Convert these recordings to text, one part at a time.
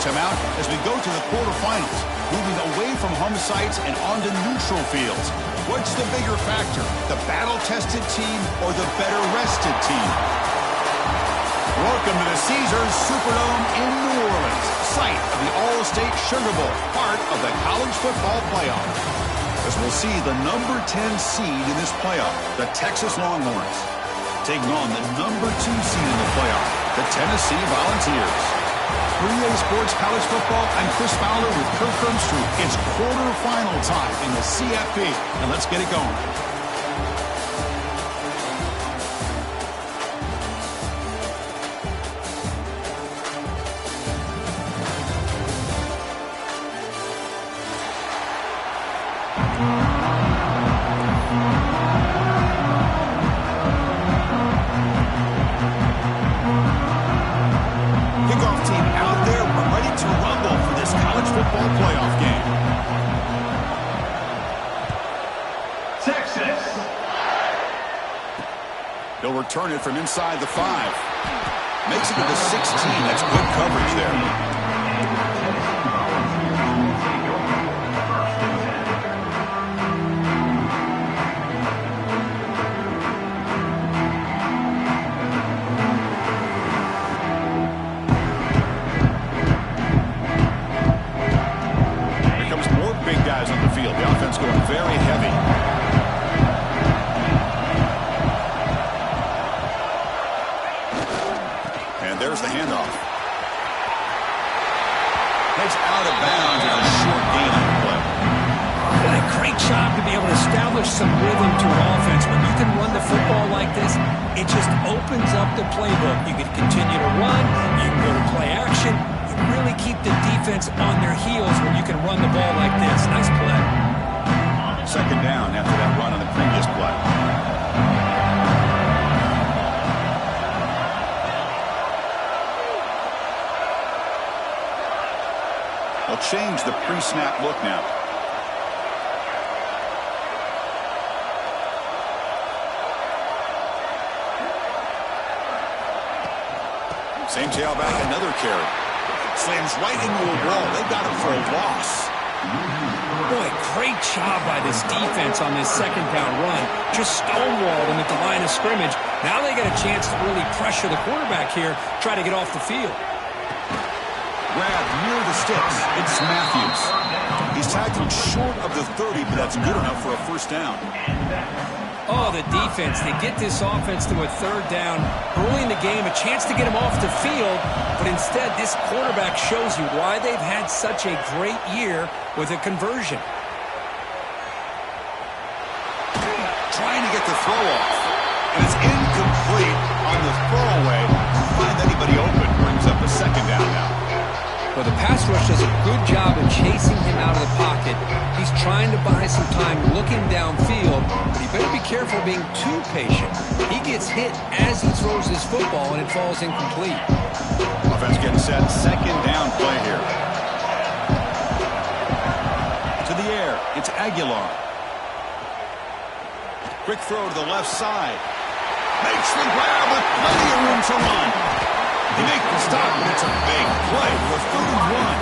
timeout as we go to the quarterfinals, moving away from home sites and onto neutral fields. What's the bigger factor, the battle-tested team or the better-rested team? Welcome to the Caesars Superdome in New Orleans, site of the All-State Sugar Bowl, part of the college football playoff. As we'll see the number 10 seed in this playoff, the Texas Longhorns, taking on the number 2 seed in the playoff, the Tennessee Volunteers. For EA Sports College Football, I'm Chris Fowler with Kirk Hermstreet. It's quarterfinal time in the CFP, and let's get it going. He'll return it from inside the 5. Makes it to the 16. That's good coverage there. Here comes more big guys on the field. The offense going very heavy. There's the handoff. It's out of bounds and a short gain on the play. What a great job to be able to establish some rhythm to an offense. When you can run the football like this, it just opens up the playbook. You can continue to run. You can go to play action. You really keep the defense on their heels when you can run the ball like this. Nice play. Second down after that run on the previous play. They'll change the pre-snap look now. Same tailback, another carry. Slams right into a wall. They got him for a loss. Boy, great job by this defense on this second down run. Just stonewalled him at the line of scrimmage. Now they get a chance to really pressure the quarterback here, try to get off the field. Grab near the sticks. It's Matthews. He's tackled short of the 30, but that's good enough for a first down. Oh, the defense. They get this offense to a third down early in the game, a chance to get him off the field, but instead this quarterback shows you why they've had such a great year with a conversion. Trying to get the throw off, and it's incomplete on the throwaway. Find anybody open. Brings up a second down now. Well, the pass rush does a good job of chasing him out of the pocket. He's trying to buy some time looking downfield, but he better be careful being too patient. He gets hit as he throws his football, and it falls incomplete. Offense getting set. Second down play here. To the air. It's Aguilar. Quick throw to the left side. Makes the grab with plenty of room to run. They make the stop, and it's a big play for 31.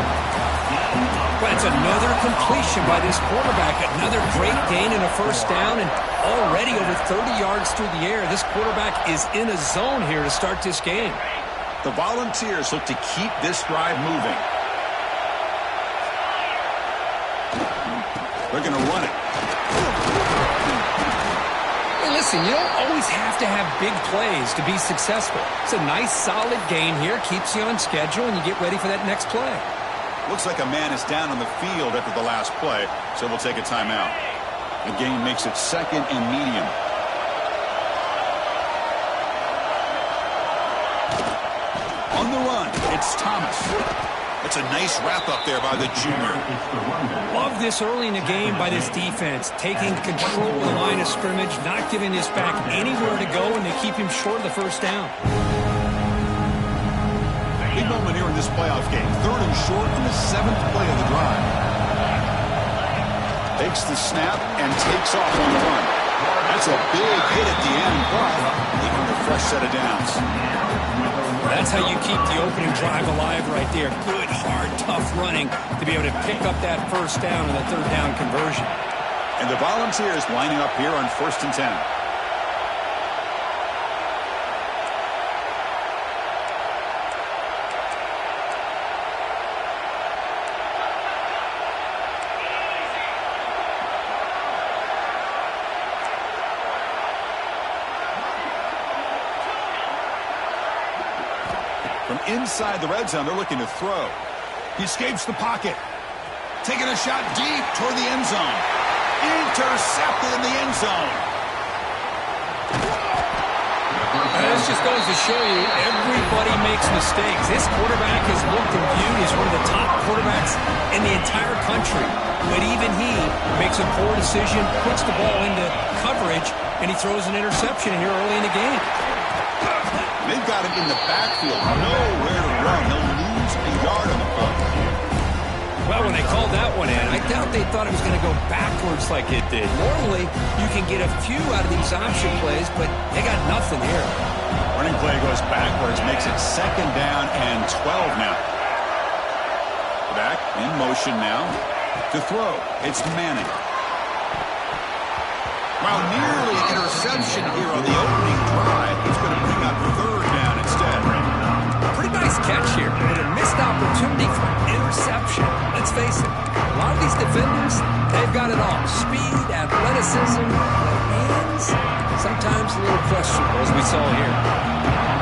Well, it's another completion by this quarterback. Another great gain and a first down, and already over 30 yards through the air. This quarterback is in a zone here to start this game. The Volunteers look to keep this drive moving. They're going to run it. Listen, you don't always have to have big plays to be successful. It's a nice, solid gain here. Keeps you on schedule, and you get ready for that next play. Looks like a man is down on the field after the last play, so we'll take a timeout. The game makes it second and medium. On the run, it's Thomas. It's a nice wrap-up there by the junior. Love this early in the game by this defense, taking control of the line of scrimmage, not giving this back anywhere to go, and they keep him short of the first down. Big moment here in this playoff game. Third and short on the 7th play of the drive. Takes the snap and takes off on the run. That's a big hit at the end, but even a fresh set of downs. That's how you keep the opening drive alive right there. Good, hard, tough running to be able to pick up that first down and the third down conversion. And the Volunteers lining up here on 1st and 10. From inside the red zone, they're looking to throw. He escapes the pocket. Taking a shot deep toward the end zone. Intercepted in the end zone. This just goes to show you everybody makes mistakes. This quarterback is looked and viewed as one of the top quarterbacks in the entire country. But even he makes a poor decision, puts the ball into coverage, and he throws an interception here early in the game. They've got him in the backfield. Nowhere to run. He'll lose a yard on the play. Well, when they called that one in, I doubt they thought it was going to go backwards like it did. Normally, you can get a few out of these option plays, but they got nothing here. Running play goes backwards, makes it 2nd down and 12 now. Back in motion now to throw. It's Manning. While nearly an interception here on the opening drive, he's going to bring up 3rd down instead. Pretty nice catch here, but a missed opportunity for interception. Let's face it, a lot of these defenders, they've got it all. Speed, athleticism, hands, sometimes a little questionable, as we saw here.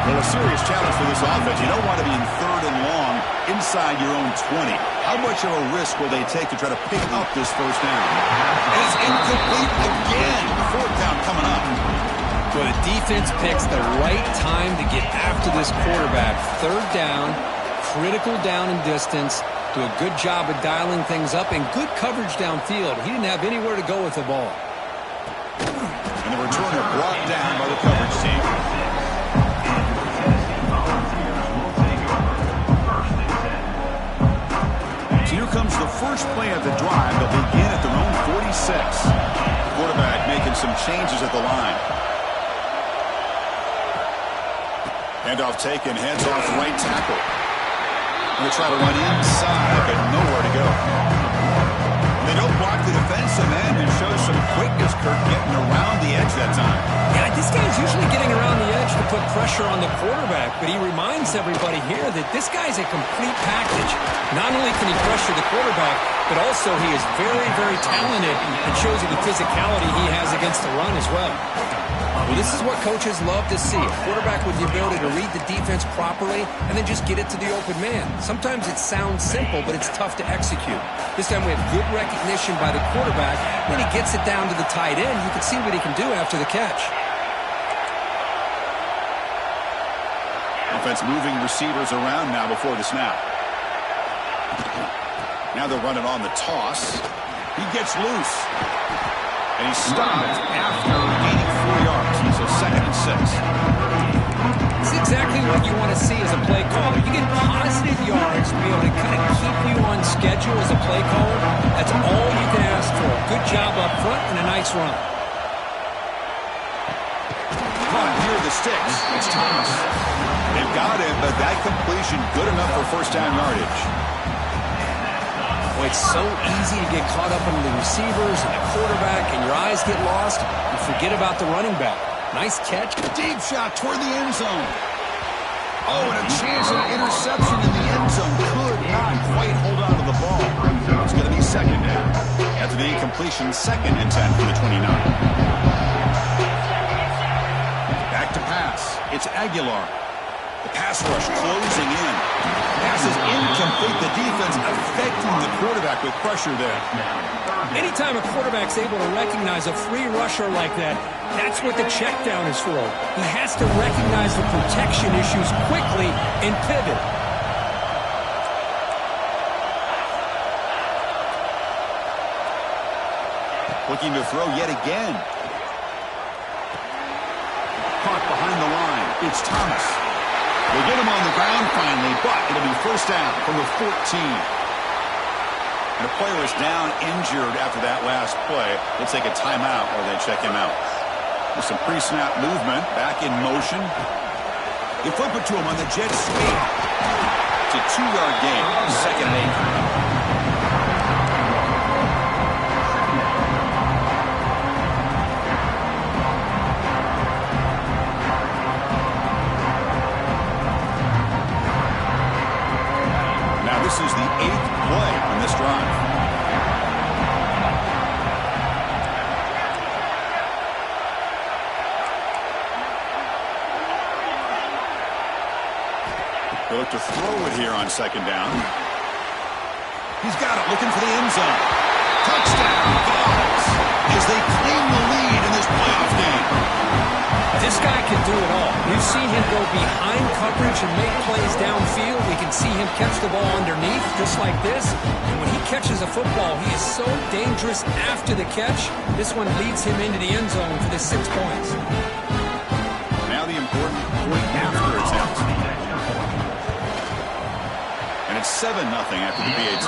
Well, a serious challenge for this offense. You don't want to be in 3rd and long inside your own 20. How much of a risk will they take to try to pick up this 1st down? And it's incomplete again. 4th down coming up. Well, the defense picks the right time to get after this quarterback. 3rd down, critical down and distance. Do a good job of dialing things up and good coverage downfield. He didn't have anywhere to go with the ball. And the returner brought down by the coverage team. So here comes the first play of the drive. They'll begin at their own 46. Quarterback making some changes at the line. Handoff taken, hands off right tackle. Going to try to run inside, but nowhere to go. They don't block the defensive end and show some quickness, Kirk, getting around the edge that time. Yeah, this guy's usually getting around the edge to put pressure on the quarterback, but he reminds everybody here that this guy's a complete package. Not only can he pressure the quarterback, but also he is very, very talented and shows you the physicality he has against the run as well. Well, this is what coaches love to see. A quarterback with the ability to read the defense properly and then just get it to the open man. Sometimes it sounds simple, but it's tough to execute. This time we have good recognition by the quarterback. When he gets it down to the tight end, you can see what he can do after the catch. Offense moving receivers around now before the snap. Now they're running on the toss. He gets loose. And he's stopped after gaining 4 yards. So 2nd and 6. It's exactly what you want to see as a play caller. You get positive yards to be able to kind of keep you on schedule as a play caller. That's all you can ask for. Good job up front and a nice run. Caught near the sticks. It's Thomas. They've got him, but that completion good enough for 1st down yardage. It's so easy to get caught up in the receivers and the quarterback, and your eyes get lost. You forget about the running back. Nice catch. Deep shot toward the end zone. Oh, and a chance at an interception in the end zone. Could not quite hold on to the ball. It's going to be 2nd down. After the incompletion, 2nd and 10 for the 29. Back to pass. It's Aguilar. The pass rush closing in. Pass is incomplete. The defense affecting the quarterback with pressure there. Anytime a quarterback's able to recognize a free rusher like that, that's what the check down is for. He has to recognize the protection issues quickly and pivot. Looking to throw yet again. Caught behind the line. It's Thomas. They get him on the ground finally, but it'll be 1st down from the 14. And the player is down injured after that last play. They'll take a timeout while they check him out. With some pre-snap movement, back in motion. You flip it to him on the jet sweep. It's a 2-yard gain, 2nd and 8. This is the 8th play on this drive. They look to throw it here on 2nd down. He's got it, looking for the end zone. Touchdown, Vols, as they claim the lead in this playoff game. This guy can do it all. We've seen him go behind coverage and make plays downfield. We can see him catch the ball underneath, just like this. And when he catches a football, he is so dangerous after the catch. This one leads him into the end zone for the 6 points. Now the important point after it's out. And it's 7-0 after the PAT.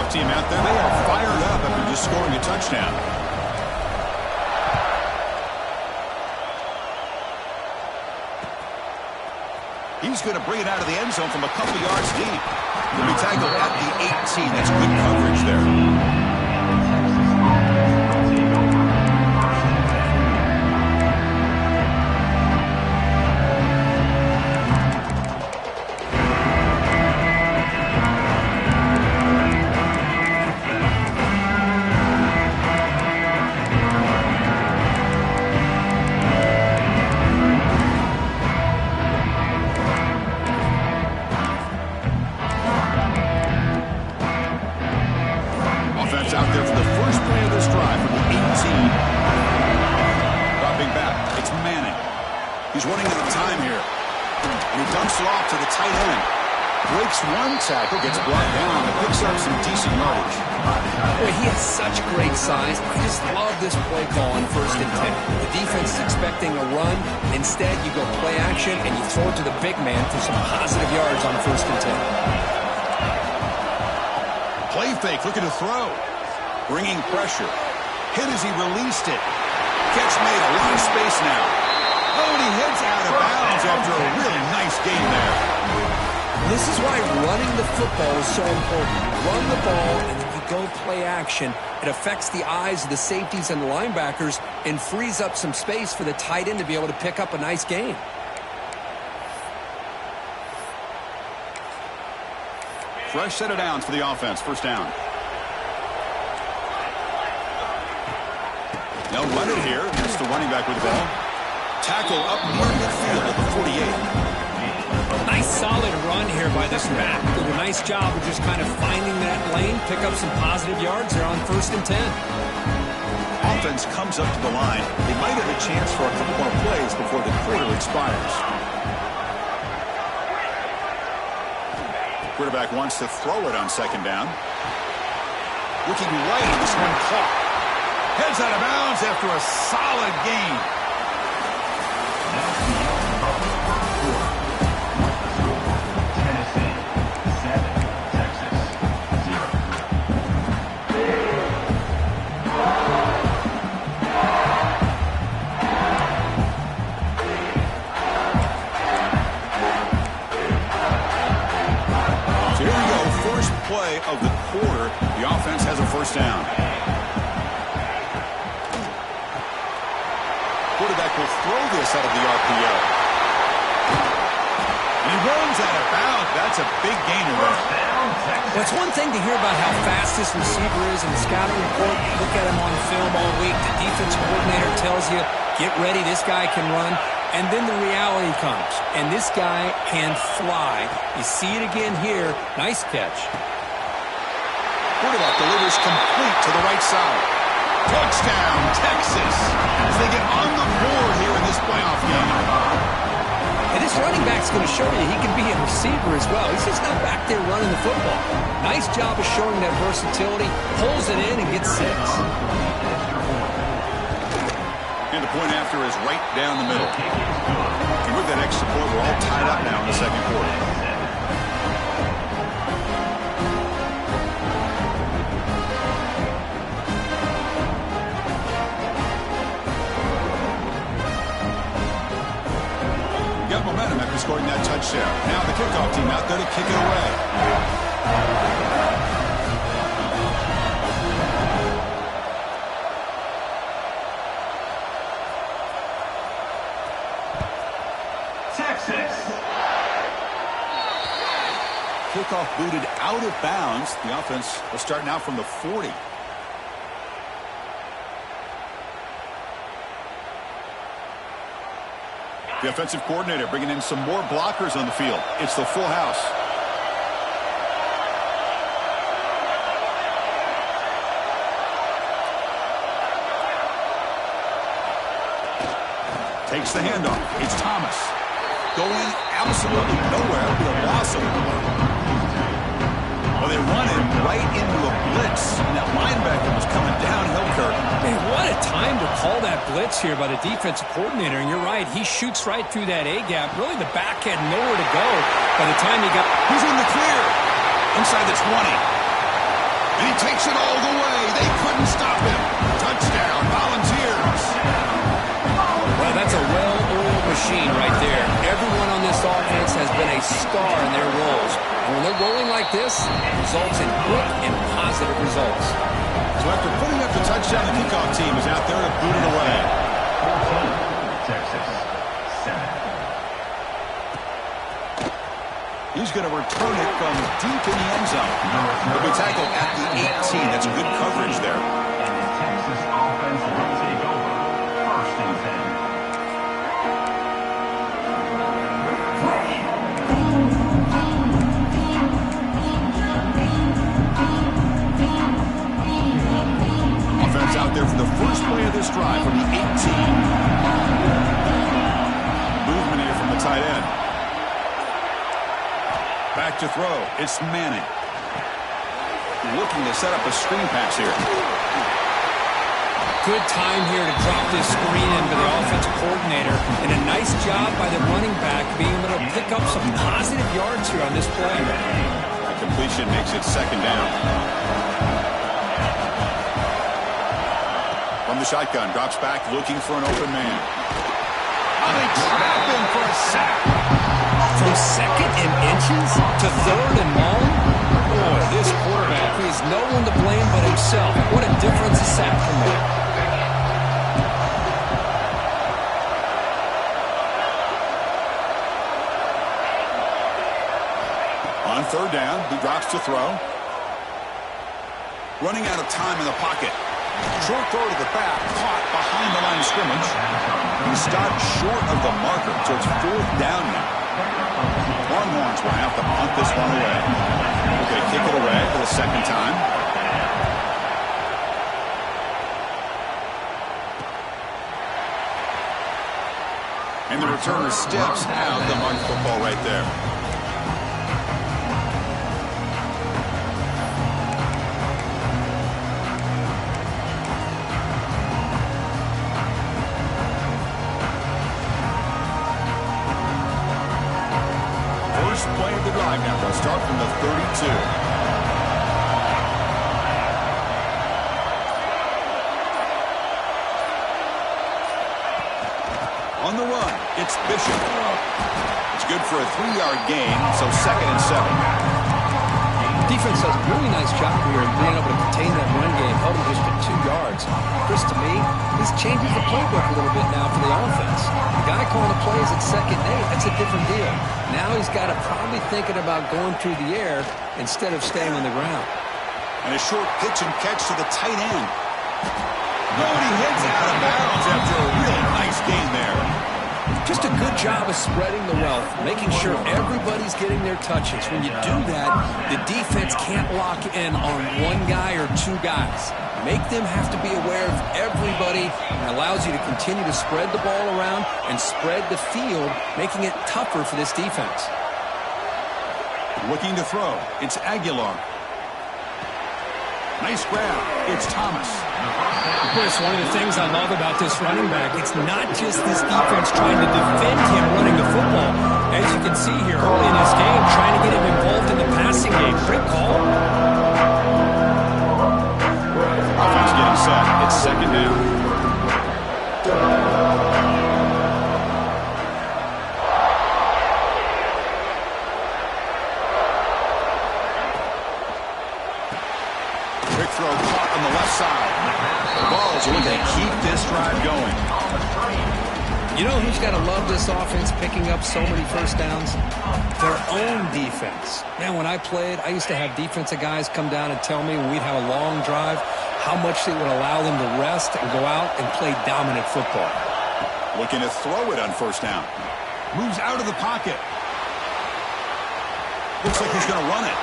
Team out there, they are fired up after just scoring a touchdown. He's going to bring it out of the end zone from a couple yards deep. He'll be tackled at the 18. That's good coverage there. Out there for the first play of this drive from the 18. Dropping back, it's Manning. He's running out of time here. And he dumps it off to the tight end. Breaks one tackle, gets brought down, and picks up some decent yardage. Boy, he has such great size. I just love this play call on 1st and 10. The defense is expecting a run. Instead, you go play action, and you throw it to the big man for some positive yards on 1st and 10. Play fake, looking to throw. Bringing pressure. Hit as he released it. Catch made, a lot of space now. Oh, and he heads out of bounds after a really nice game there. This is why running the football is so important. Run the ball, and then you go play action. It affects the eyes of the safeties and the linebackers and frees up some space for the tight end to be able to pick up a nice gain. Fresh set of downs for the offense. 1st down. They'll run it here. It's the running back with the ball. Tackle up near midfield at the 48. Nice solid run here by this back. Did a nice job of just kind of finding that lane, pick up some positive yards there on 1st and 10. Offense comes up to the line. They might have a chance for a couple more plays before the quarter expires. Quarterback wants to throw it on 2nd down. Looking right, this one caught. Heads out of bounds after a solid gain. So here we go, first play of the quarter. The offense has a 1st down. Quarterback will throw this out of the RPO. And he runs out of bounds. That's a big gainer there. Well, it's one thing to hear about how fast this receiver is in the scouting report. You look at him on film all week. The defense coordinator tells you, get ready, this guy can run. And then the reality comes. And this guy can fly. You see it again here. Nice catch. Quarterback delivers complete to the right side. Touchdown, Texas, as they get on the board here in this playoff game. And this running back's going to show you he can be a receiver as well. He's just not back there running the football. Nice job of showing that versatility. Pulls it in and gets 6. point after is right down the middle. And with that extra point, we're all tied up now in the second quarter. Momentum after scoring that touchdown. Now the kickoff team out there to kick it away. Texas. Kickoff booted out of bounds. The offense will start now from the 40. The offensive coordinator bringing in some more blockers on the field. It's the full house. Takes the handoff. It's Thomas. Going absolutely nowhere. It'll be a loss of it. Well, they run him right into a blitz. And that linebacker was coming downhill, Kirk. Man, what a time to call that blitz here by the defensive coordinator. And you're right, he shoots right through that A-gap. Really, the back had nowhere to go by the time he got... He's in the clear. Inside the 20. And he takes it all the way. They couldn't stop him. Touchdown, Volunteers. Well, that's a well-oiled machine right there. Everyone on this offense has been a star in their roles. And when they're rolling like this, it results in quick and positive results. So after putting up the touchdown, the kickoff team is out there to boot it away. 14, Texas, 7. He's going to return it from deep in the end zone. He'll be tackled at the 18. That's good coverage there. And the Texas offense will take over. 1st and 10. Out there for the first play of this drive from the 18. Movement here from the tight end. Back to throw. It's Manning. Looking to set up a screen pass here. Good time here to drop this screen in by the offensive coordinator. And a nice job by the running back being able to pick up some positive yards here on this play. That completion makes it 2nd down. From the shotgun, drops back, looking for an open man. Oh, they trap him for a sack. From 2nd and inches to 3rd and long? Boy, this quarterback, he has no one to blame but himself. What a difference a sack can make. On 3rd down, he drops to throw. Running out of time in the pocket. Short throw to the back, caught behind the line of scrimmage. He stopped short of the marker, so it's 4th down now. Longhorns will have to punt this one away. Okay, kick it away for the 2nd time. And the returner steps out the marked football right there. Play of the drive now. They'll start from the 32. On the run, it's Bishop. It's good for a 3-yard gain, so 2nd and 7. Defense does a really nice job here of being able to contain that run game, held him just to 2 yards. Chris, to me, this changes the playbook a little bit now for the offense. The guy calling the plays at 2nd and 8, that's a different deal. Now he's got to probably thinking about going through the air instead of staying on the ground. And a short pitch and catch to the tight end. Nobody heads out of bounds after a really nice gain there. Just a good job of spreading the wealth, making sure everybody's getting their touches. When you do that, the defense can't lock in on one guy or 2 guys. Make them have to be aware of everybody, and allows you to continue to spread the ball around and spread the field, making it tougher for this defense. Looking to throw. It's Aguilar. Nice grab. It's Thomas. Chris, one of the things I love about this running back, it's not just this defense trying to defend him running the football. As you can see here early in this game, trying to get him involved in the passing game. Great call. Offense getting set. It's second down. Quick throw caught on the left side. The Vols are looking to keep this drive going. You know who's got to love this offense picking up so many first downs? Their own defense. Man, when I played, I used to have defensive guys come down and tell me when we'd have a long drive how much it would allow them to rest and go out and play dominant football. Looking to throw it on first down. Moves out of the pocket. Looks like he's going to run it.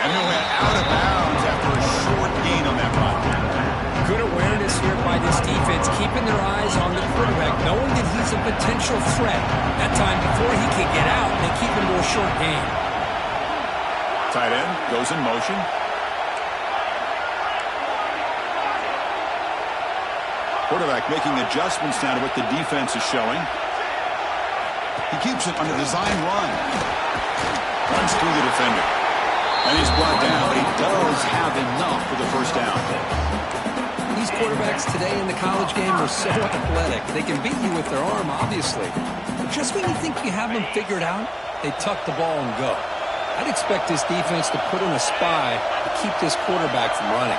And he went out of bounds after a short gain on that run. Good awareness here by this defense, keeping their eyes on the quarterback, knowing that he's a potential threat. That time before he can get out, they keep him to a short gain. Tight end goes in motion. Quarterback making adjustments now to what the defense is showing. He keeps it on a design run. Runs through the defender. And he's brought down, but he does have enough for the first down. These quarterbacks today in the college game are so athletic. They can beat you with their arm, obviously. But just when you think you have them figured out, they tuck the ball and go. I'd expect this defense to put in a spy to keep this quarterback from running.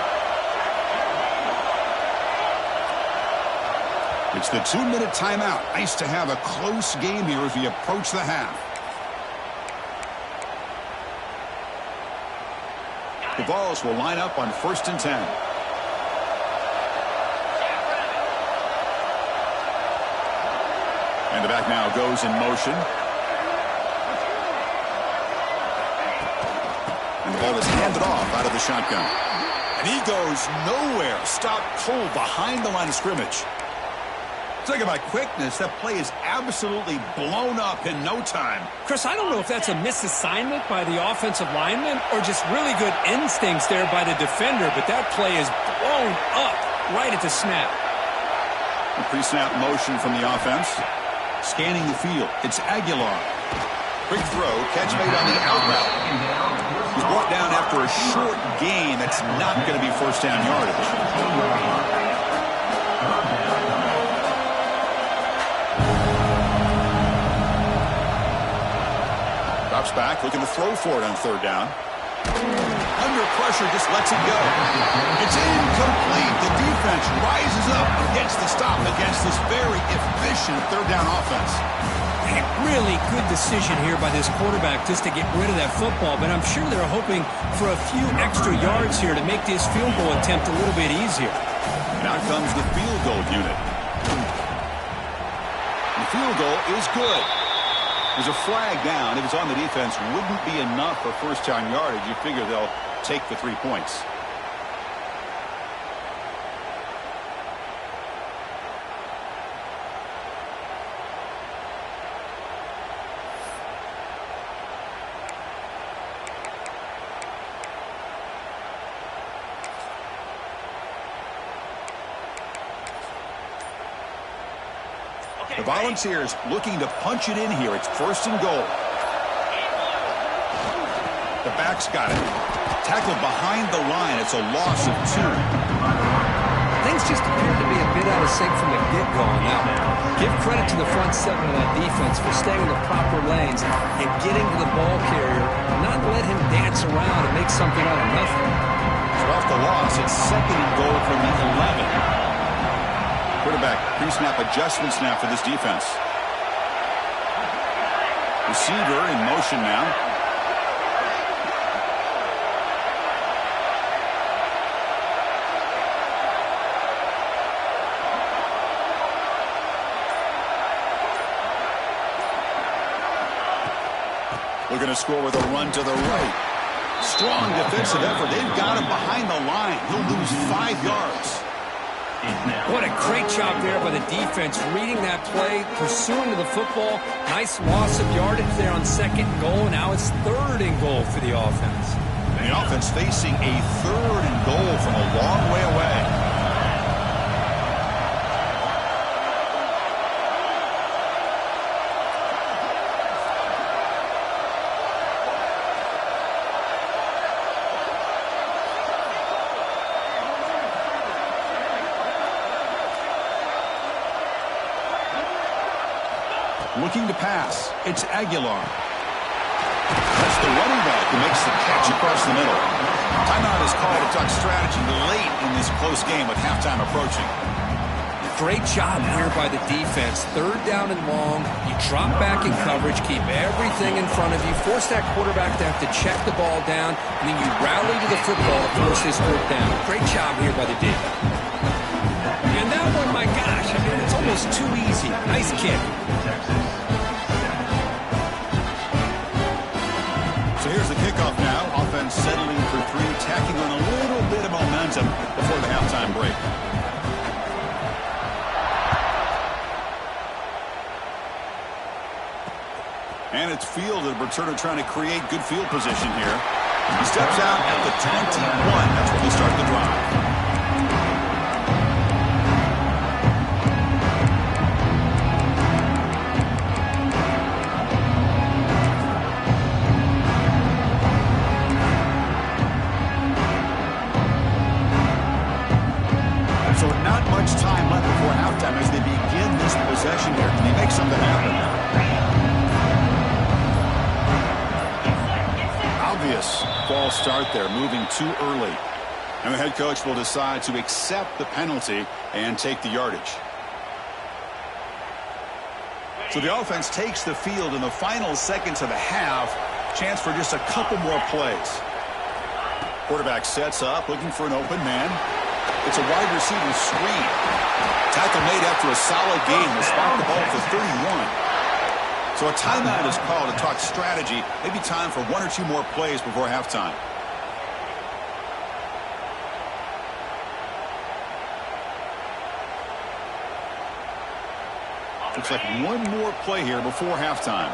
It's the 2-minute timeout. Nice to have a close game here as we approach the half. The Vols will line up on 1st and 10. And the back now goes in motion. And the ball is handed off out of the shotgun. And he goes nowhere. Stop cold behind the line of scrimmage. Talking about quickness, that play is absolutely blown up in no time. Chris, I don't know if that's a misassignment by the offensive lineman or just really good instincts there by the defender, but that play is blown up right at the snap. A pre-snap motion from the offense. Scanning the field. It's Aguilar. Quick throw. Catch made on the out route. He's brought down after a short gain. That's not going to be first down yardage. Drops back, looking to throw for it on 3rd down. Under pressure, just lets it go. It's incomplete. The defense rises up and gets the stop against this very efficient 3rd down offense. A really good decision here by this quarterback just to get rid of that football, but I'm sure they're hoping for a few extra yards here to make this field goal attempt a little bit easier. And out comes the field goal unit. The field goal is good. There's a flag down. If it's on the defense, wouldn't be enough for first down yardage. You figure they'll take the 3 points. The Volunteers looking to punch it in here. It's 1st and goal. The back's got it. Tackled behind the line. It's a loss of 2. Things just appeared to be a bit out of sync from the get-go on that one. Give credit to the front 7 of that defense for staying in the proper lanes and getting to the ball carrier, not let him dance around and make something out of nothing. So off the loss, it's 2nd and goal from the 11. Quarterback pre-snap adjustment snap for this defense. Receiver in motion now. Looking to score with a run to the right. Strong defensive effort. They've got him behind the line. He'll lose 5 yards. What a great job there by the defense, reading that play, pursuing to the football. Nice loss of yardage there on 2nd and goal. Now it's 3rd and goal for the offense. And the offense facing a 3rd and goal from a long way away. Looking to pass. It's Aguilar. That's the running back who makes the catch across the middle. Timeout is called to talk strategy late in this close game with halftime approaching. Great job here by the defense. 3rd down and long. You drop back in coverage, keep everything in front of you, force that quarterback to have to check the ball down, and then you rally to the football to force this 4th down. Great job here by the D. And that one, my gosh, I mean, it's almost too easy. Nice kick. So here's the kickoff now. Offense settling for 3, tacking on a little bit of momentum before the halftime break. And it's field and returner trying to create good field position here. He steps out at the 21. That's where they start the drive. So not much time left before halftime as they begin this possession here. Can he make something happen? Obvious false start there, moving too early. And the head coach will decide to accept the penalty and take the yardage. So the offense takes the field in the final seconds of the half. Chance for just a couple more plays. Quarterback sets up, looking for an open man. It's a wide receiver screen. Tackle made after a solid game. Will spot the ball for 31. So a timeout is called to talk strategy. Maybe time for 1 or 2 more plays before halftime. Looks like 1 more play here before halftime.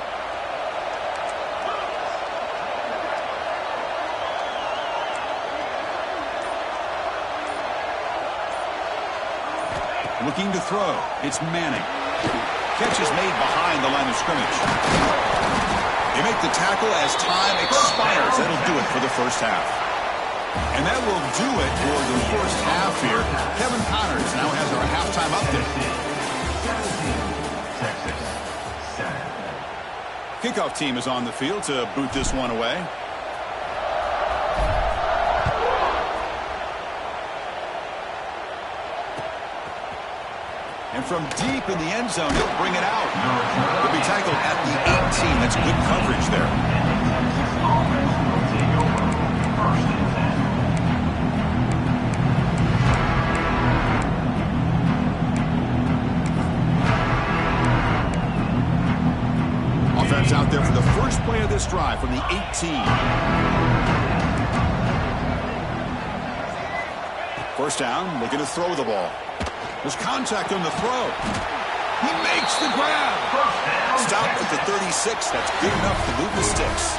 Looking to throw. It's Manning. Catch is made behind the line of scrimmage. They make the tackle as time expires. That'll do it for the first half. And that will do it for the first half here. Kevin Connors now has our halftime update. Kickoff team is on the field to boot this one away. And from deep in the end zone, he'll bring it out. He'll be tackled at the 18. That's good coverage there. Offense out there for the first play of this drive from the 18. First down, looking to throw the ball. There's contact on the throw. He makes the grab. Stopped at the 36. That's good enough to move the sticks.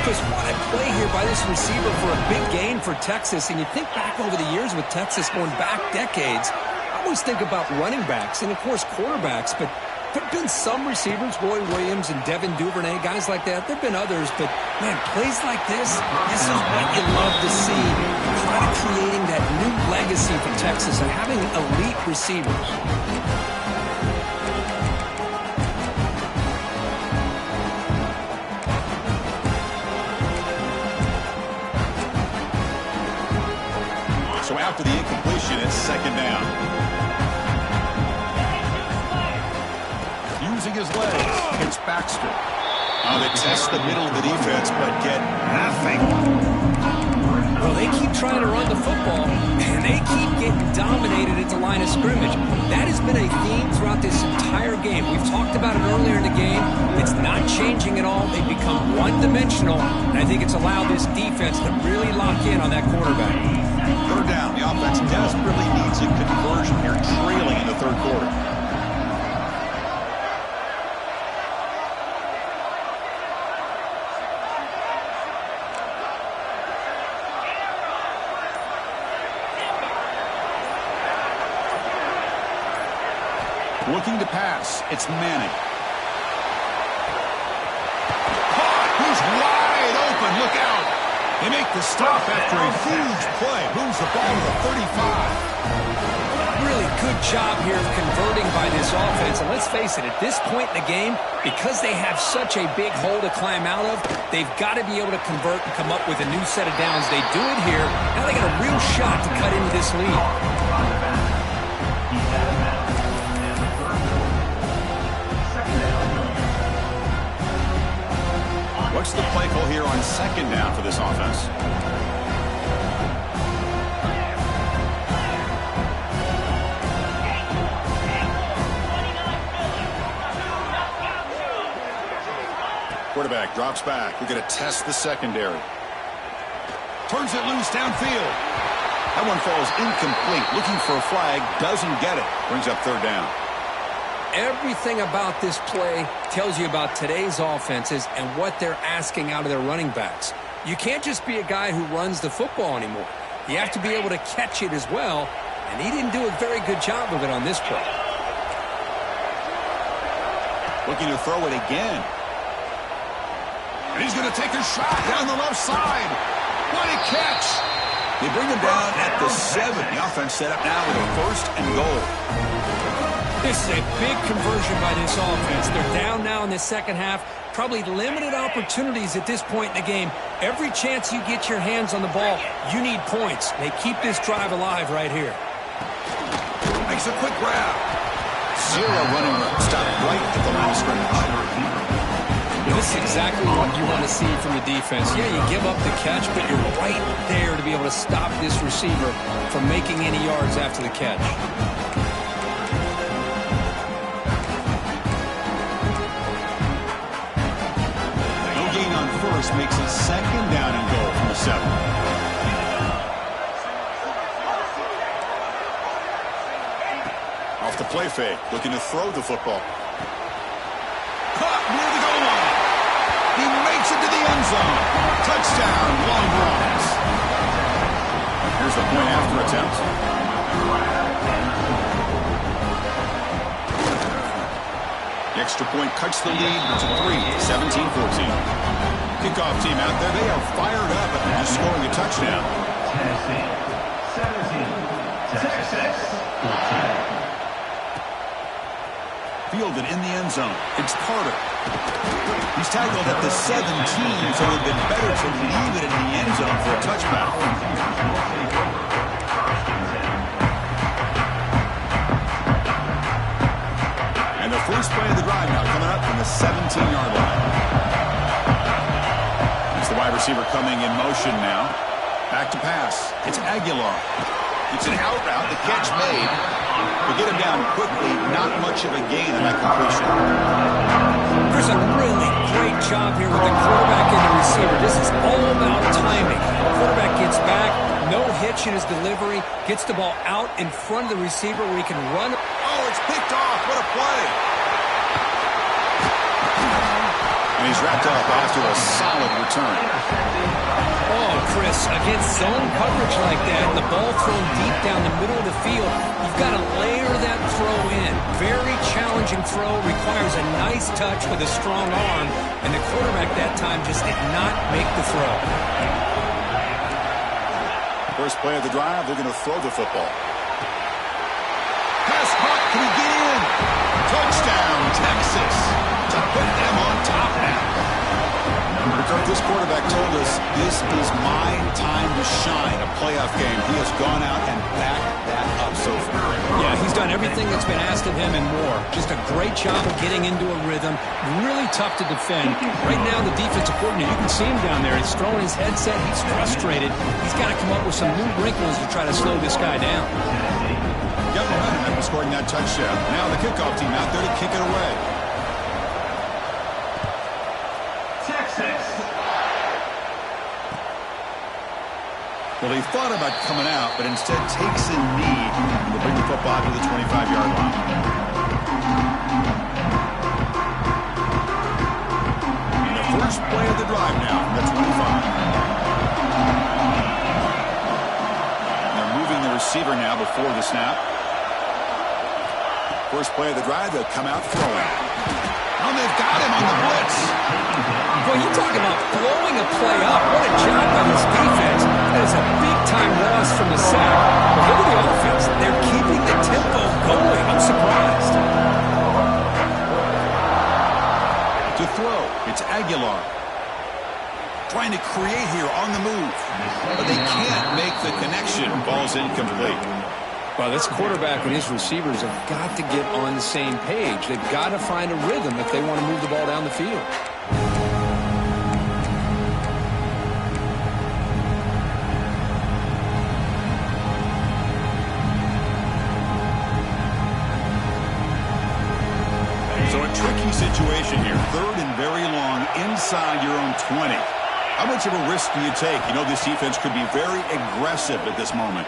Because what a play here by this receiver for a big gain for Texas. And you think back over the years with Texas going back decades, I always think about running backs and, of course, quarterbacks. But there have been some receivers, Roy Williams and Devin Duvernay, guys like that. There have been others. But, man, plays like this is what you love to see. Kind of creating that new legacy for Texas and having elite receivers. So after the incompletion, it's second down. Using his legs, it's Baxter. They test the middle of the defense, but get nothing. Well, they keep trying to run the football, and they keep getting dominated at the line of scrimmage. That has been a theme throughout this entire game. We've talked about it earlier in the game. It's not changing at all. They've become one-dimensional, and I think it's allowed this defense to really lock in on that quarterback. Third down. The offense desperately needs a conversion here, trailing in the third quarter. Looking to pass. It's Manning. Caught. He's wide open. Look out. They make the stop after a huge play. Moves the ball to the 35. Really good job here of converting by this offense. And let's face it, at this point in the game, because they have such a big hole to climb out of, they've got to be able to convert and come up with a new set of downs. They do it here. Now they got a real shot to cut into this lead. What's the play call here on second down for this offense? Quarterback drops back. We're going to test the secondary. Turns it loose downfield. That one falls incomplete. Looking for a flag. Doesn't get it. Brings up third down. Everything about this play tells you about today's offenses and what they're asking out of their running backs. You can't just be a guy who runs the football anymore. You have to be able to catch it as well, and he didn't do a very good job of it on this play. Looking to throw it again. And he's going to take a shot down the left side. What a catch. They bring him down at the 7. The offense set up now with a first and goal. This is a big conversion by this offense. They're down now in the second half. Probably limited opportunities at this point in the game. Every chance you get your hands on the ball, you need points. They keep this drive alive right here. Makes a quick grab. Zero running room. Stop right at the line of scrimmage. This is exactly what you want to see from the defense. Yeah, you give up the catch, but you're right there to be able to stop this receiver from making any yards after the catch. No gain on first makes it second down and goal from the 7. Off the play fake, looking to throw the football. Caught near the goal line. He makes it to the end zone. Touchdown, long runs. Here's the point after attempt. The extra point cuts the lead to 3, 17-14. Kickoff team out there, they are fired up after just scoring a touchdown. Tennessee, 17, Texas, 14. Fielded in the end zone. It's Carter. He's tackled at the 17, so it would have been better to leave it in the end zone for a touchback. And the first play of the drive now coming up from the 17-yard line. It's the wide receiver coming in motion now. Back to pass. It's Aguilar. It's an out route. The catch made. But get him down quickly. Not much of a gain on that completion. There's a really great job here with the quarterback and the receiver. This is all about timing. The quarterback gets back, no hitch in his delivery, gets the ball out in front of the receiver where he can run. Oh, it's picked off. What a play. And he's wrapped up after a solid return. Oh, Chris, against zone coverage like that, the ball thrown deep down the middle of the field, you've got to layer that throw in. Very challenging throw, requires a nice touch with a strong arm, and the quarterback that time just did not make the throw. First play of the drive, they're going to throw the football. Pass caught, can he get in? Touchdown, Texas, to put them on top now. This quarterback told us this is my time to shine, a playoff game. He has gone out and backed that up so far. Yeah, he's done everything that's been asked of him and more. Just a great job of getting into a rhythm. Really tough to defend. Right now, the defensive coordinator, you can see him down there. He's throwing his headset. He's frustrated. He's got to come up with some new wrinkles to try to slow this guy down. Got momentum after scoring that touchdown. Now the kickoff team out there to kick it away. Well, he thought about coming out, but instead takes a knee to bring the football to the 25-yard line. And the first play of the drive now from the 25. They're moving the receiver now before the snap. First play of the drive, they'll come out throwing. Oh, they've got him on the blitz. Boy, you talk about blowing a play up. What a job by this defense. That is a big-time loss from the sack. But look at the offense. They're keeping the tempo going. I'm surprised. To throw, it's Aguilar. Trying to create here on the move. But they can't make the connection. Ball's incomplete. Well, this quarterback and his receivers have got to get on the same page. They've got to find a rhythm if they want to move the ball down the field. So a tricky situation here. Third and very long inside your own 20. How much of a risk do you take? You know this defense could be very aggressive at this moment.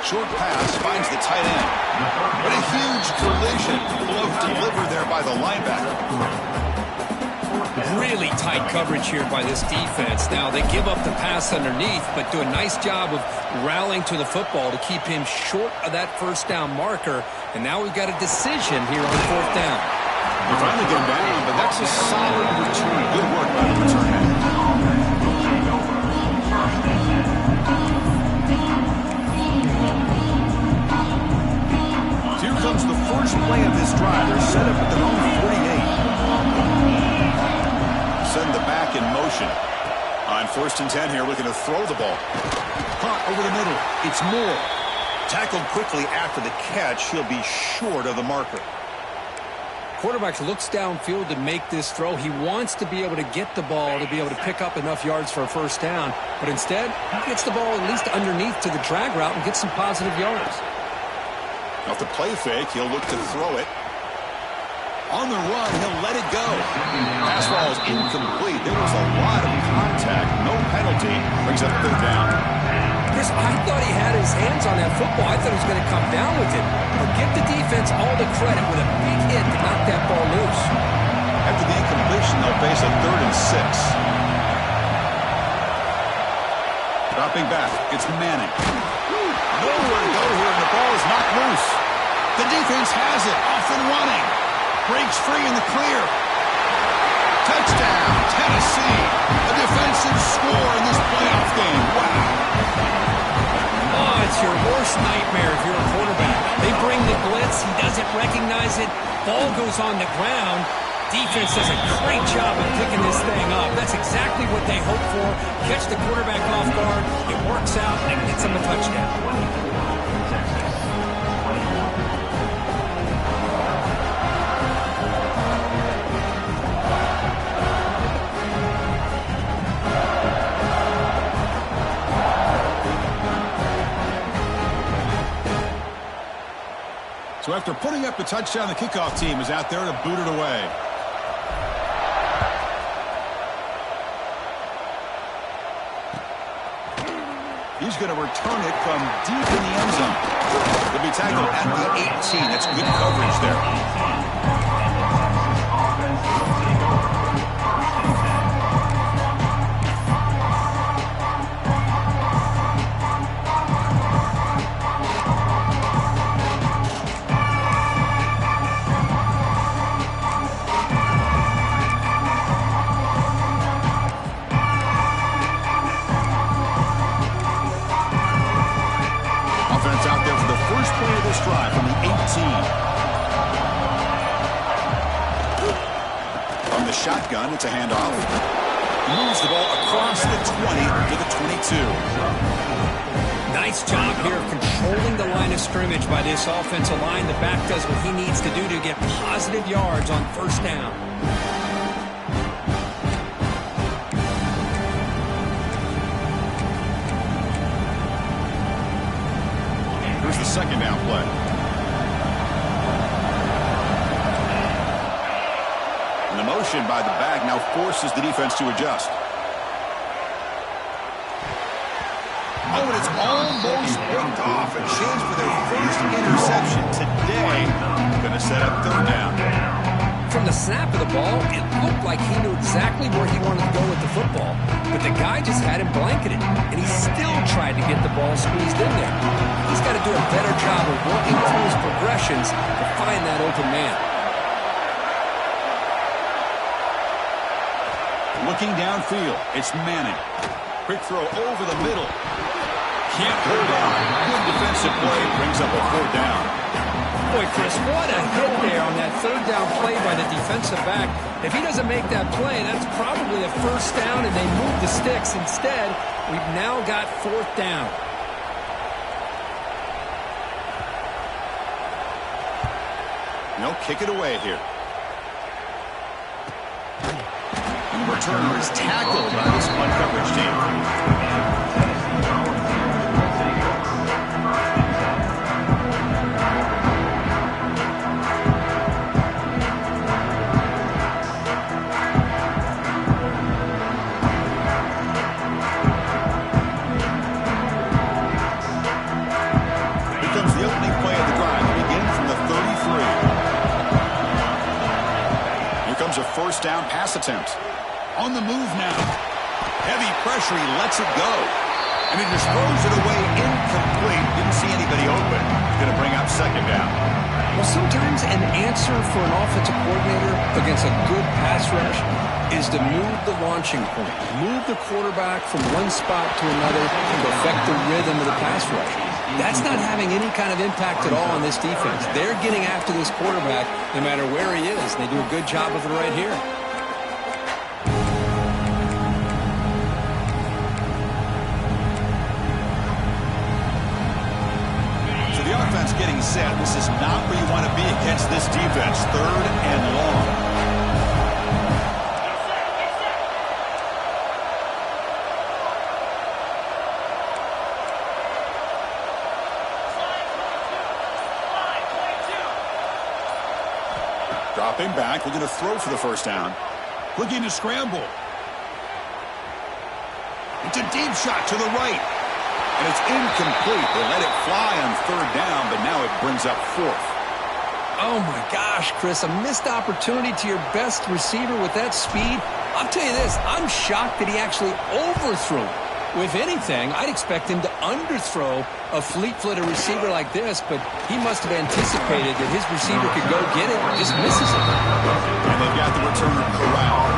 Short pass finds the tight end. But a huge collision. Blow delivered there by the linebacker. Really tight coverage here by this defense. Now, they give up the pass underneath, but do a nice job of rallying to the football to keep him short of that first down marker. And now we've got a decision here on fourth down. They're trying to get him down, but that's a solid return. Good work by the return man. Here comes the first play of this drive. They're set up at their own 48. Send the back in motion. On first and 10 here, looking to throw the ball. Hot over the middle. It's Moore. Tackled quickly after the catch. He'll be short of the marker. Quarterback looks downfield to make this throw. He wants to be able to get the ball to be able to pick up enough yards for a first down. But instead, he gets the ball at least underneath to the drag route and gets some positive yards. Off the play fake, he'll look to throw it. On the run, he'll let it go. Pass ball is incomplete. There was a lot of contact. No penalty. Brings up third down. Chris, I thought he had his hands on that football. I thought he was going to come down with it. But give the defense all the credit with a big hit to knock that ball loose. After the incompletion, they'll face a 3rd and 6. Dropping back, it's Manning. Nowhere to go here, and the ball is knocked loose. The defense has it, off and running. Breaks free in the clear. Touchdown, Tennessee. A defensive score in this playoff game. Wow. Oh, it's your worst nightmare if you're a quarterback. They bring the blitz. He doesn't recognize it. Ball goes on the ground. Defense does a great job of picking this thing up. That's exactly what they hope for. Catch the quarterback off guard. It works out and gets him a touchdown. So after putting up the touchdown, the kickoff team is out there to boot it away. He's going to return it from deep in the end zone. He'll be tackled at the 18. That's good coverage there. Drive from the 18. From the shotgun, it's a handoff. Moves the ball across the 20 to the 22. Nice job here of controlling the line of scrimmage by this offensive line. The back does what he needs to do to get positive yards on first down. Here's the second down play. And the motion by the back now forces the defense to adjust. Oh, and it's almost picked off. A chance for their first interception today. Going to set up third down. From the snap of the ball, it looked like he knew exactly where he wanted to go with the football, but the guy just had him blanketed, and he still tried to get the ball squeezed in there. He's got to do a better job of working through his progressions to find that open man. Looking downfield, it's Manning. Quick throw over the middle. Can't hold on. Good defensive play. Brings up a 4th down. Boy, Chris, what a hit there on that 3rd down play by the defensive back. If he doesn't make that play, that's probably a 1st down, and they move the sticks. Instead, we've now got 4th down. No, kick it away here. The returner is tackled by this one coverage team. A 1st down pass attempt. On the move now. Heavy pressure. He lets it go. And he just throws it away incomplete. Didn't see anybody open. Going to bring up 2nd down. Well, sometimes an answer for an offensive coordinator against a good pass rush is to move the launching point. Move the quarterback from one spot to another to affect the rhythm of the pass rush. That's not having any kind of impact at all on this defense. They're getting after this quarterback no matter where he is. They do a good job of it right here. So the offense getting set. This is not where you want to be against this defense. 3rd and long. Dropping back, we're going to throw for the 1st down. Looking to scramble. It's a deep shot to the right. And it's incomplete. They let it fly on 3rd down, but now it brings up 4th. Oh, my gosh, Chris, a missed opportunity to your best receiver with that speed. I'll tell you this, I'm shocked that he actually overthrew it. If anything, I'd expect him to underthrow a fleet-footed receiver like this, but he must have anticipated that his receiver could go get it and just misses it. And they've got the returner corralled.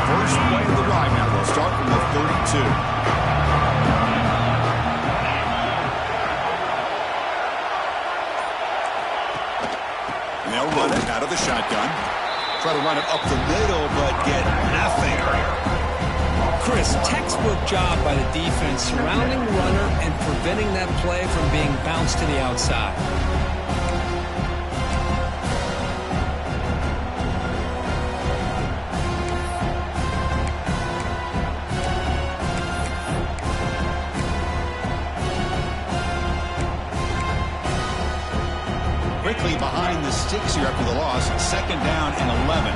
First play of the drive now. They'll start from the 32. They'll run it out of the shotgun. Try to run it up the middle, but get nothing. Chris, textbook job by the defense surrounding the runner and preventing that play from being bounced to the outside. Quickly behind the sticks here after the loss. 2nd down and 11.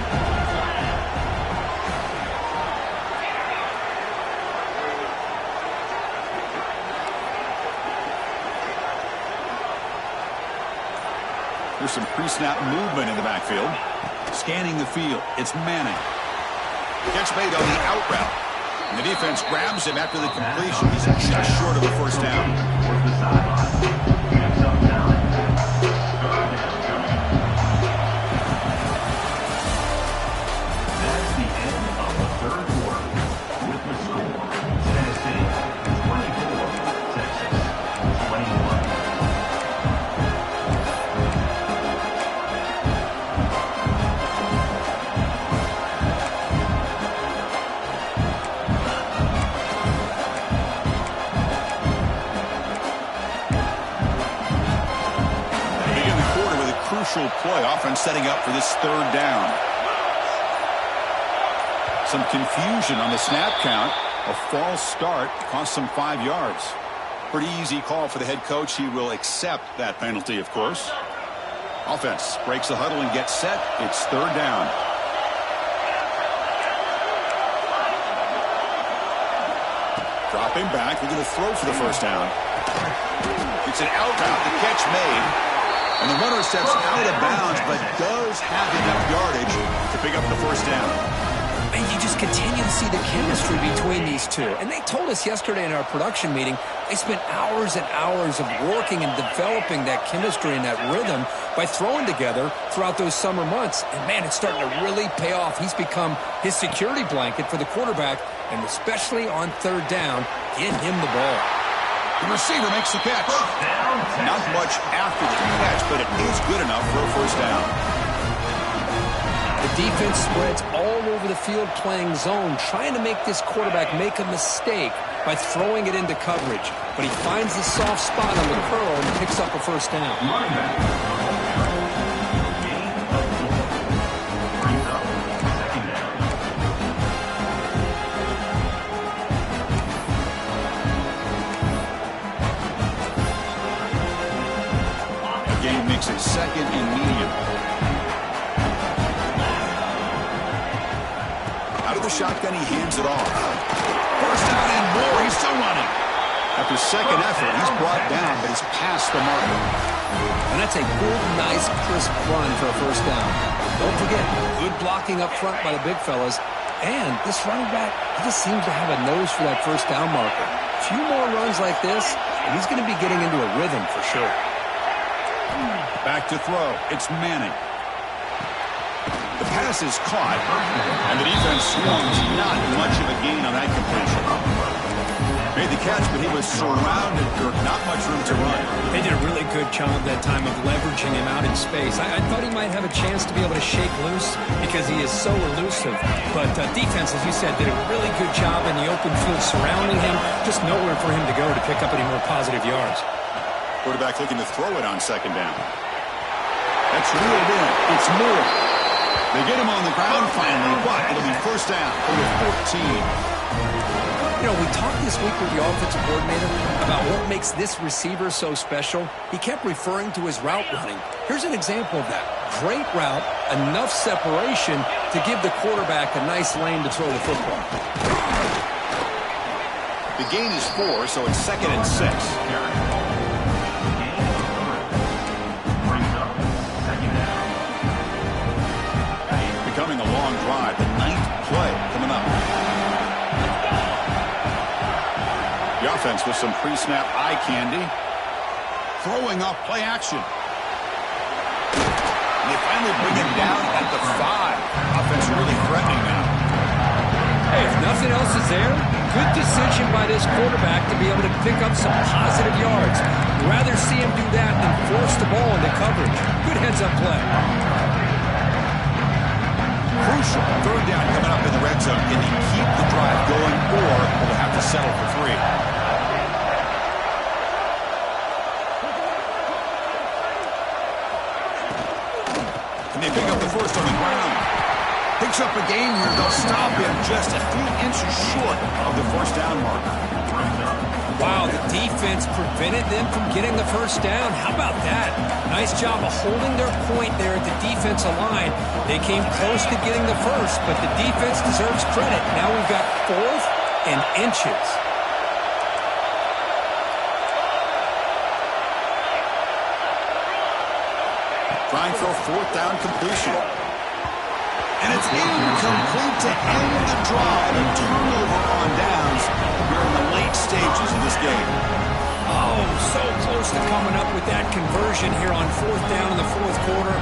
There's some pre-snap movement in the backfield. Scanning the field. It's Manning. Catch made on the out route. And the defense grabs him after the completion. He's just short of a 1st down. Crucial play, offense setting up for this 3rd down. Some confusion on the snap count. A false start cost them 5 yards. Pretty easy call for the head coach. He will accept that penalty, of course. Offense breaks the huddle and gets set. It's 3rd down. Dropping back, looking to throw for the first down. It's an out route, the catch made. And the runner steps out of bounds, but does have enough yardage to pick up the first down. And you just continue to see the chemistry between these two. And they told us yesterday in our production meeting, they spent hours and hours of working and developing that chemistry and that rhythm by throwing together throughout those summer months. And, man, it's starting to really pay off. He's become his security blanket for the quarterback, and especially on third down, get him the ball. The receiver makes the catch. Not much after the catch, but it is good enough for a first down. The defense spreads all over the field playing zone, trying to make this quarterback make a mistake by throwing it into coverage. But he finds the soft spot on the curl and picks up a first down. Game makes it second and medium. Out of the shotgun, he hands it off. First down and more. He's still running. After second effort, he's brought down, but he's past the marker. And that's a good, nice, crisp run for a first down. Don't forget, good blocking up front by the big fellas. And this running back, he just seems to have a nose for that first down marker. A few more runs like this, and he's going to be getting into a rhythm for sure. Back to throw. It's Manning. The pass is caught, and the defense swings. Not much of a gain on that completion. Made the catch, but he was surrounded, Kirk. Not much room to run. They did a really good job that time of leveraging him out in space. I thought he might have a chance to be able to shake loose because he is so elusive. But defense, as you said, did a really good job in the open field surrounding him. Just nowhere for him to go to pick up any more positive yards. Quarterback looking to throw it on second down. That's reeled in. It's Moore. They get him on the ground finally, but it'll be first down for the 14. You know, we talked this week with the offensive coordinator about what makes this receiver so special. He kept referring to his route running. Here's an example of that. Great route, enough separation to give the quarterback a nice lane to throw the football. The gain is 4, so it's second and 6. Becoming a long drive, the 9th play coming up. The offense with some pre-snap eye candy. Throwing off play action. And they finally bring him down at the 5. Offense really threatening now. Hey, if nothing else is there, good decision by this quarterback to be able to pick up some positive yards. I'd rather see him do that than force the ball into coverage. Good heads-up play. Crucial third down coming up in the red zone. Can he keep the drive going, or will they have to settle for 3? And they pick up the first on the ground. Picks up a gain here. They'll stop him just a few inches short of the first down marker. Wow, the defense prevented them from getting the first down. How about that? Nice job of holding their point there at the defensive line. They came close to getting the first, but the defense deserves credit. Now we've got 4th and inches. Trying for a 4th down completion. And it's incomplete to end the drive. A turnover on downs here in the late stages of this game. Oh, so close to coming up with that conversion here on 4th down in the 4th quarter.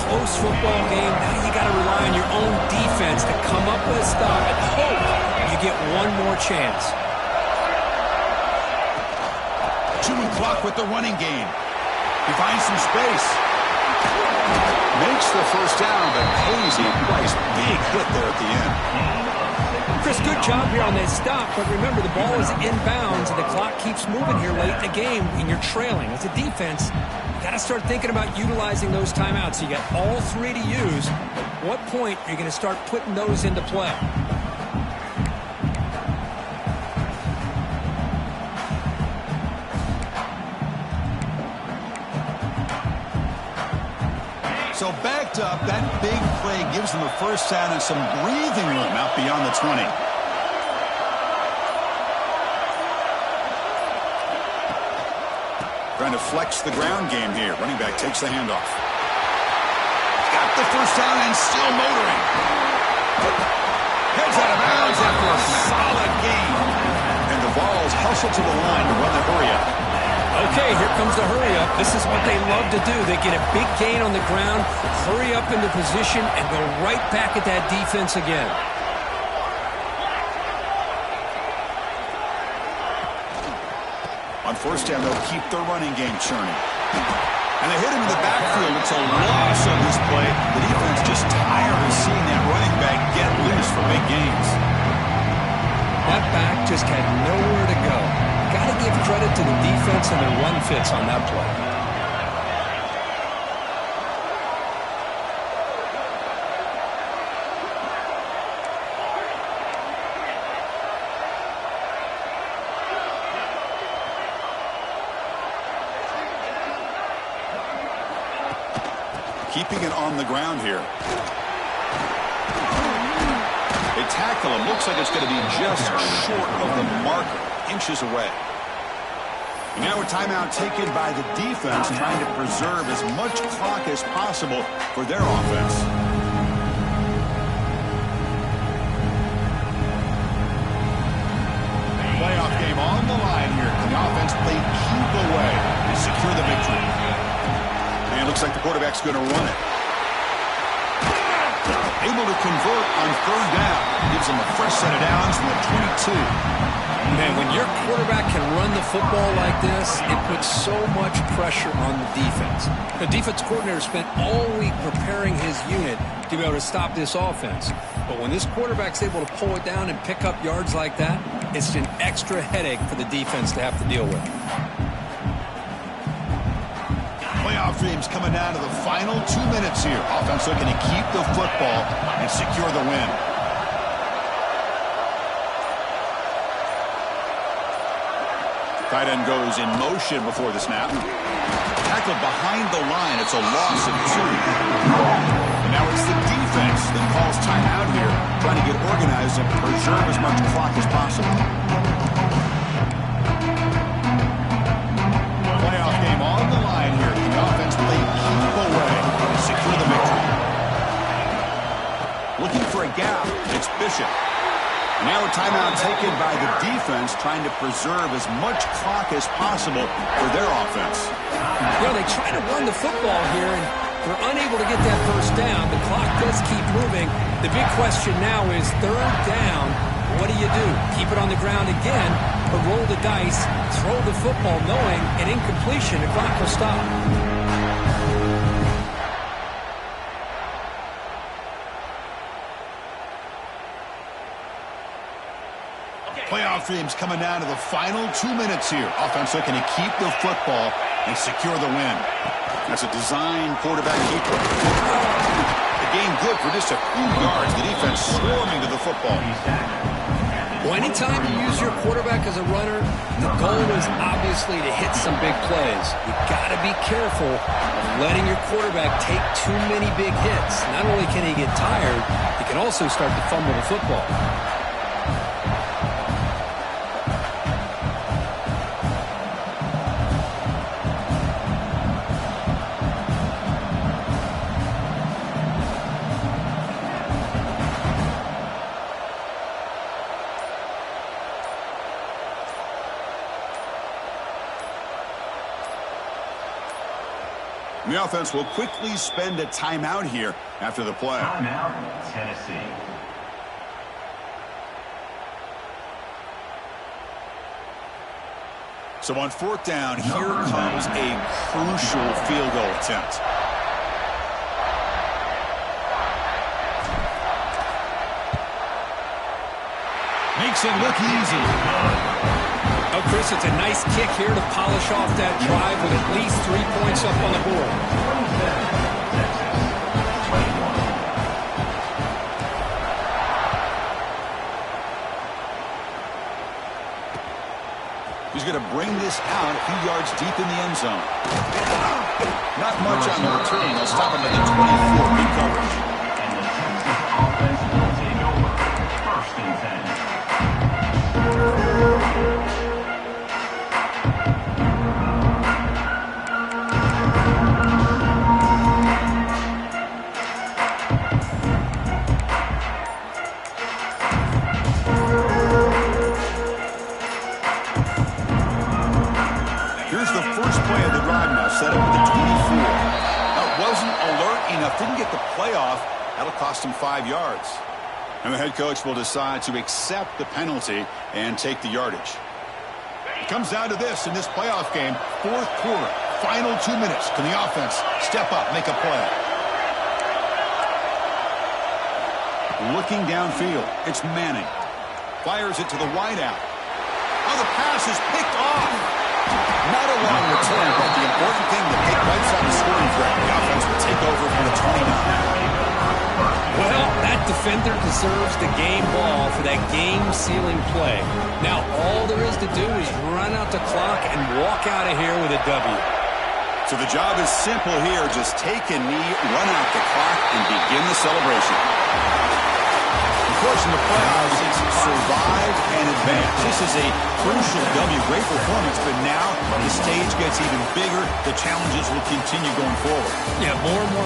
Close football game. Now you got to rely on your own defense to come up with a stop and hope you get one more chance. Chewing clock with the running game. He finds some space. Makes the first down, but pays a price. Big hit there at the end. Chris, good job here on that stop, but remember the ball is inbounds and the clock keeps moving here late in the game and you're trailing. As a defense, you got to start thinking about utilizing those timeouts. You got all 3 to use. At what point are you going to start putting those into play? So backed up, that big play gives them a first down and some breathing room out beyond the 20. Trying to flex the ground game here. Running back takes the handoff. Got the first down and still motoring. Heads out of bounds after a solid gain. And the Vols hustle to the line to run the hurry-up. Okay, here comes the hurry-up. This is what they love to do. They get a big gain on the ground, hurry up into position, and go right back at that defense again. On first down, they'll keep their running game churning. And they hit him in the backfield. It's a loss on this play. The defense just tired of seeing that running back get loose for big gains. That back just had nowhere to go. Got to give credit to the defense and their run fits on that play. Keeping it on the ground here. They tackle him. Looks like it's going to be just short of the marker. Inches away. Now a timeout taken by the defense, trying to preserve as much clock as possible for their offense. Playoff game on the line here. The offense played keep away and secure the victory. And it looks like the quarterback's going to run it. Able to convert on third down. Gives them a fresh set of downs from the 22. Man, when your quarterback can run the football like this, it puts so much pressure on the defense. The defense coordinator spent all week preparing his unit to be able to stop this offense. But when this quarterback's able to pull it down and pick up yards like that, it's an extra headache for the defense to have to deal with. Playoff dreams coming down to the final 2 minutes here. Offense looking to keep the football and secure the win. Tight end goes in motion before the snap. Tackled behind the line. It's a loss of 2. And now it's the defense that calls timeout here, trying to get organized and preserve as much clock as possible. Playoff game on the line here. The offense played keep away to secure the victory. Looking for a gap. It's Bishop. Now a timeout taken by the defense, trying to preserve as much clock as possible for their offense. You know, they try to run the football here, and they're unable to get that first down. The clock does keep moving. The big question now is third down. What do? Keep it on the ground again, or roll the dice, throw the football knowing an incompletion, the clock will stop. Playoff dreams coming down to the final 2 minutes here. Offense looking to keep the football and secure the win. That's a design quarterback keeper. The game good for just a few yards. The defense swarming to the football. Well, anytime you use your quarterback as a runner, the goal is obviously to hit some big plays. You got to be careful of letting your quarterback take too many big hits. Not only can he get tired, he can also start to fumble the football. The offense will quickly spend a timeout here after the play. Timeout, Tennessee. So on fourth down, here comes a crucial field goal attempt. Makes it look easy. Oh, Chris, it's a nice kick here to polish off that drive with at least 3 points up on the board. He's going to bring this out a few yards deep in the end zone. Not much on the return. They'll stop him at the 24. Big coverage. Offense will take over. First and 10. set up at the 24. That wasn't alert enough. Didn't get the play off. That'll cost him 5 yards. And the head coach will decide to accept the penalty and take the yardage. It comes down to this in this playoff game. Fourth quarter, final 2 minutes. Can the offense step up, make a play? Looking downfield, it's Manning. Fires it to the wideout. Oh, the pass is picked off. Not a long return, but the important thing, the pick right on the scoring threat. The offense will take over from the 29. Well, that defender deserves the game ball for that game-sealing play. Now, all there is to do is run out the clock and walk out of here with a W. So the job is simple here. Just take a knee, run out the clock, and begin the celebration. Of course, in the playoffs, it's survive and advance. This is a crucial W. Great performance, but now the stage gets even bigger. The challenges will continue going forward. Yeah, more and more